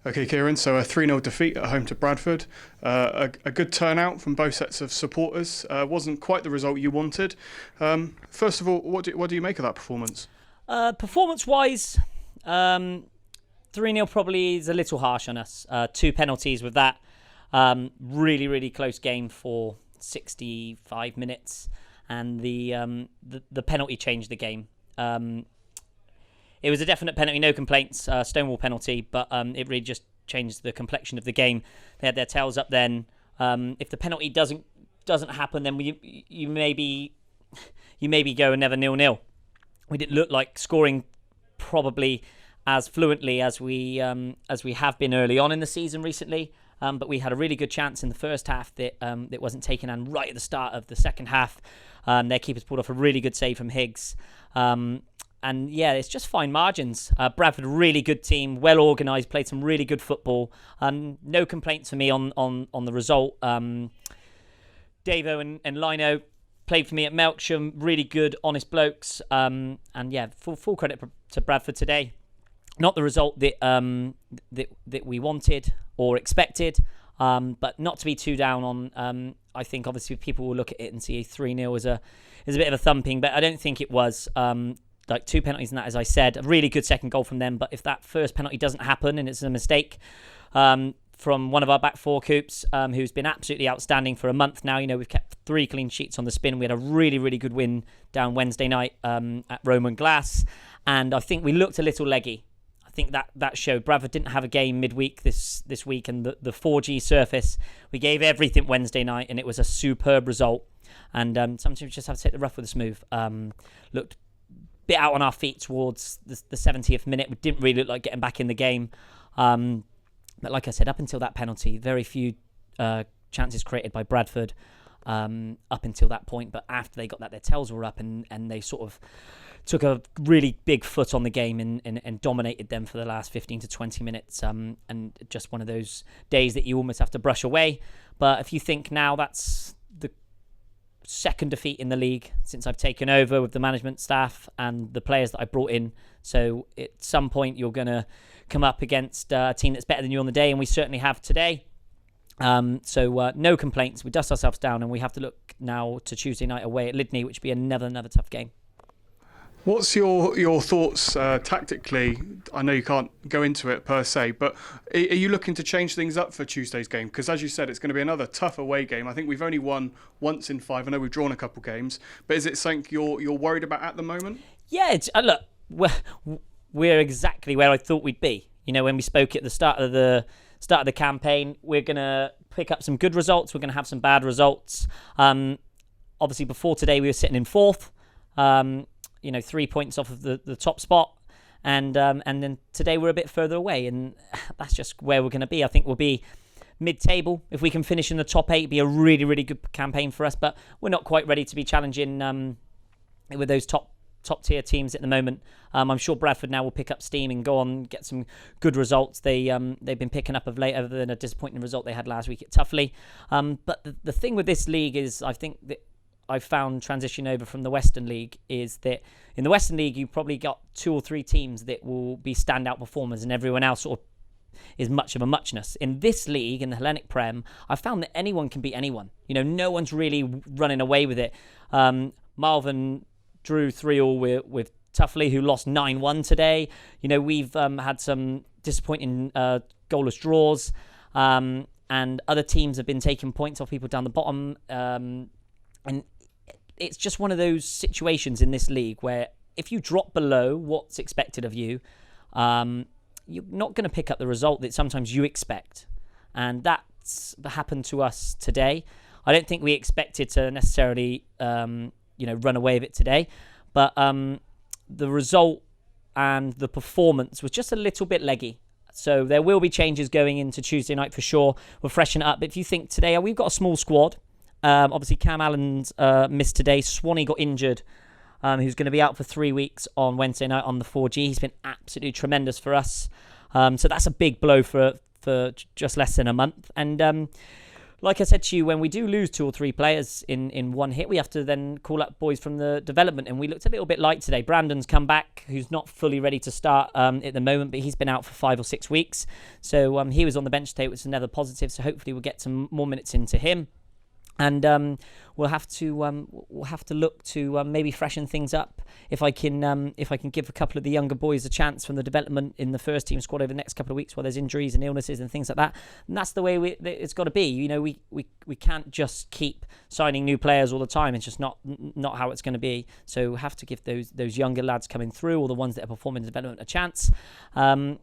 Okay, Kieran, so a 3-0 defeat at home to Bradford. A good turnout from both sets of supporters. Wasn't quite the result you wanted. First of all, what do you make of that performance? Performance-wise, 3-0 probably is a little harsh on us. Two penalties with that. Really, really close game for 65 minutes. And the penalty changed the game. It was a definite penalty, no complaints, Stonewall penalty, but it really just changed the complexion of the game. They had their tails up then. If the penalty doesn't happen, then you maybe go another 0-0. We didn't look like scoring probably as fluently as we have been early on in the season recently. But we had a really good chance in the first half that wasn't taken, and right at the start of the second half, their keepers pulled off a really good save from Higgs. And yeah, it's just fine margins. Bradford, a really good team, well organised, played some really good football. No complaints for me on the result. Davo and Lino played for me at Melksham, really good, honest blokes. And yeah, full credit to Bradford today. Not the result that we wanted or expected, but not to be too down on. I think obviously people will look at it and see 3-0 as a bit of a thumping, but I don't think it was. Like two penalties in that, as I said, a really good second goal from them. But if that first penalty doesn't happen and it's a mistake from one of our back four Coops, who's been absolutely outstanding for a month now. You know, we've kept 3 clean sheets on the spin. We had a really, really good win down Wednesday night at Roman Glass. And I think we looked a little leggy. I think that showed. Bradford didn't have a game midweek this week, and the 4G surface, we gave everything Wednesday night, and it was a superb result. And sometimes you just have to take the rough with the smooth. Looked bit out on our feet towards the 70th minute. We didn't really look like getting back in the game. But like I said, up until that penalty, very few chances created by Bradford up until that point. But after they got that, their tails were up and they sort of took a really big foot on the game and dominated them for the last 15 to 20 minutes. And just one of those days that you almost have to brush away. But if you think now that's the second defeat in the league since I've taken over with the management staff and the players that I brought in. So at some point you're going to come up against a team that's better than you on the day, and we certainly have today. So no complaints. We dust ourselves down, and we have to look now to Tuesday night away at Lydney, which will be another tough game. What's your thoughts tactically? I know you can't go into it per se, but are you looking to change things up for Tuesday's game? Because as you said, it's going to be another tough away game. I think we've only won once in 5. I know we've drawn a couple games, but is it something you're worried about at the moment? Yeah, it's, look, we're exactly where I thought we'd be. You know, when we spoke at the start of the campaign, we're going to pick up some good results. We're going to have some bad results. Obviously, before today, we were sitting in 4th. 3 points off of the top spot, and then today we're a bit further away, and that's just where we're going to be. I think we'll be mid-table. If we can finish in the top 8, it'd be a really, really good campaign for us, but we're not quite ready to be challenging with those top tier teams at the moment. I'm sure Bradford now will pick up steam and go on get some good results. They've been picking up of late, other than a disappointing result they had last week at Tuffley. But the thing with this league is, I think that I found transition over from the Western League is that in the Western League you've probably got 2 or 3 teams that will be standout performers, and everyone else sort of is much of a muchness. In this league, in the Hellenic Prem, I found that anyone can beat anyone. You know, no one's really running away with it. Malvern drew 3-3 with Tuffley, who lost 9-1 today. You know, we've had some disappointing goalless draws, and other teams have been taking points off people down the bottom. And it's just one of those situations in this league where if you drop below what's expected of you, you're not going to pick up the result that sometimes you expect. And that's happened to us today. I don't think we expected to necessarily, run away with it today. But the result and the performance was just a little bit leggy. So there will be changes going into Tuesday night for sure. We'll freshen it up. But if you think today, we've got a small squad. Obviously, Cam Allen's missed today. Swanee got injured, who's going to be out for 3 weeks on Wednesday night on the 4G. He's been absolutely tremendous for us. So that's a big blow for just less than a month. And like I said to you, when we do lose 2 or 3 players in one hit, we have to then call up boys from the development. And we looked a little bit light today. Brandon's come back, who's not fully ready to start at the moment, but he's been out for 5 or 6 weeks. So he was on the bench today, which is another positive. So hopefully we'll get some more minutes into him. And we'll have to look to maybe freshen things up. If I can give a couple of the younger boys a chance from the development in the first team squad over the next couple of weeks while there's injuries and illnesses and things like that. And that's the way it's got to be. You know, we can't just keep signing new players all the time. It's just not how it's going to be. So we have to give those younger lads coming through, or the ones that are performing in development, a chance. And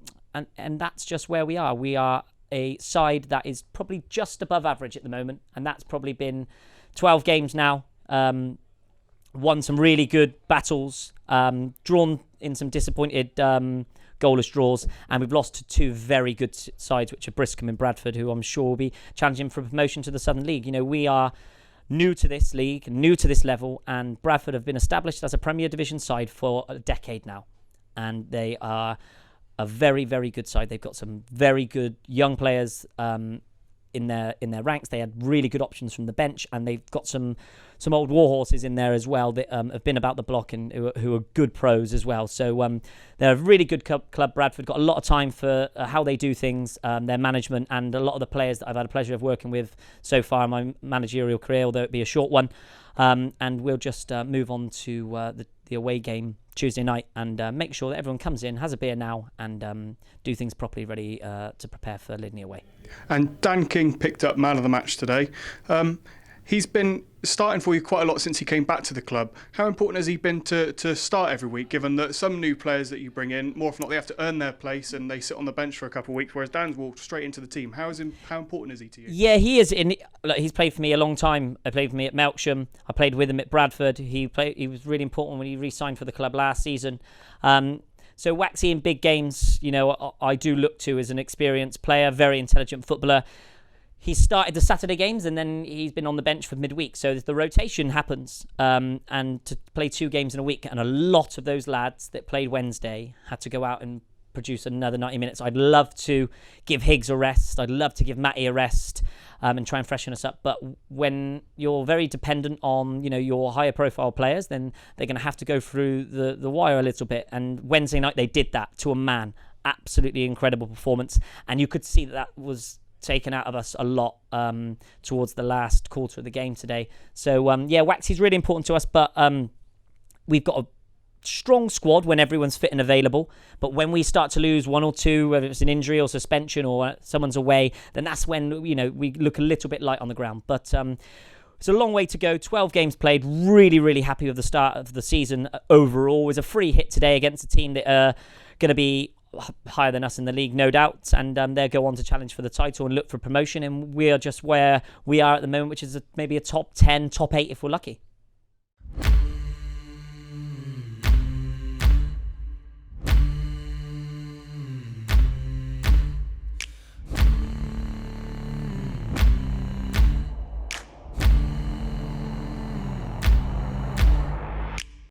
that's just where we are. We are a side that is probably just above average at the moment, and that's probably been 12 games now. Won some really good battles, drawn in some disappointed goalless draws, and we've lost to 2 very good sides, which are Briscombe and Bradford, who I'm sure will be challenging for promotion to the Southern League. You know, we are new to this league, new to this level, and Bradford have been established as a Premier Division side for a decade now, and they are a very, very good side. They've got some very good young players in their ranks. They had really good options from the bench, and they've got some old war horses in there as well that have been about the block and who are good pros as well. So they're a really good club. Bradford got a lot of time for how they do things, their management, and a lot of the players that I've had a pleasure of working with so far in my managerial career, although it be a short one. And we'll just move on to the away game Tuesday night and make sure that everyone comes in, has a beer now, and do things properly, ready to prepare for Lydney away. And Dan King picked up man of the match today. He's been starting for you quite a lot since he came back to the club. How important has he been to start every week, given that some new players that you bring in, more often not, they have to earn their place and they sit on the bench for a couple of weeks, whereas Dan's walked straight into the team. How important is he to you? Yeah, he is. He's played for me a long time. I played for me at Melksham. I played with him at Bradford. He was really important when he re-signed for the club last season. So Waxy in big games, you know, I do look to as an experienced player, very intelligent footballer. He started the Saturday games and then he's been on the bench for midweek. So the rotation happens, and to play 2 games in a week, and a lot of those lads that played Wednesday had to go out and produce another 90 minutes. I'd love to give Higgs a rest. I'd love to give Matty a rest, and try and freshen us up. But when you're very dependent on, you know, your higher profile players, then they're going to have to go through the wire a little bit. And Wednesday night they did that to a man. Absolutely incredible performance. And you could see that was taken out of us a lot towards the last quarter of the game today. So Waxy's really important to us, but we've got a strong squad when everyone's fit and available. But when we start to lose 1 or 2, whether it's an injury or suspension or someone's away, then that's when, you know, we look a little bit light on the ground. But it's a long way to go. 12 games played. Really, really happy with the start of the season overall. It was a free hit today against a team that are going to be higher than us in the league, no doubt, and they'll go on to challenge for the title and look for promotion, and we are just where we are at the moment, which is maybe a top 10, top 8 if we're lucky.